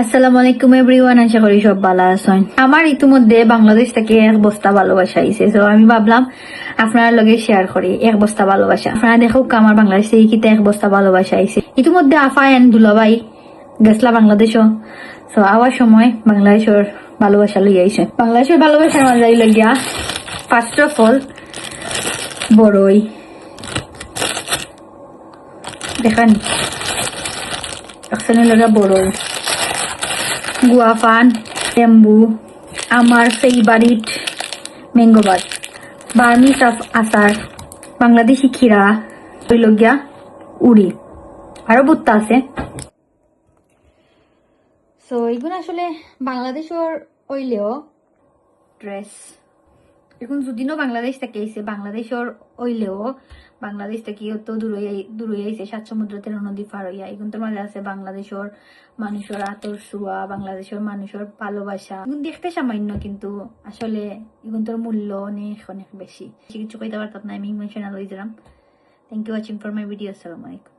আসসালামু আলাইকুম এভরিওয়ান, আশা করি সব ভালো আছেন। আমার ইতিমধ্যে বাংলাদেশ থেকে এক বস্তা ভালোবাসা আইছে, তো আমি ভাবলাম আপনার লগে শেয়ার করি এক বস্তা ভালোবাসা। আপনারা দেখো আমার বাংলাদেশ থেকে কিতা এক বস্তা ভালোবাসা আইছে। ইতিমধ্যে আফায়ন দুলাভাই গেছলা বাংলাদেশও, তো আওয়ার সময় বাংলাদেশের ভালোবাসা লই আইছে। বাংলাদেশের ভালোবাসার মাঝে লগিয়া ফার্স্ট অফ অল বড়ই দেখান একসনের লগা বড়ই, গুয়াফান, লেম্বু, আমার ফেভারিট ম্যাঙ্গোবাদ, বার্মিস আচার, বাংলাদেশি খিরা, লগিয়া উড়ি, আরো বুত্তা আছে। সো এগুলো আসলে বাংলাদেশের ওইলেও ড্রেস এখন যদিনও বাংলাদেশ থেকে আইছে, বাংলাদেশের ওইলেও বাংলাদেশ থেকে তো দূরে আইছে, 7 সমুদ্র 13 নদী পার হইয়া। এখন তো মাঝে আছে বাংলাদেশের মানুষের আতর ছোঁয়া, বাংলাদেশের মানুষের ভালোবাসা। এখন দেখতে সামান্য, কিন্তু আসলে এখন তোর মূল্য অনেক অনেক বেশি। কিছু কইতে পারতাম না, আমি ইমোশনাল হয়ে গেলাম। Thank you watching for my video. আসসালামু আলাইকুম।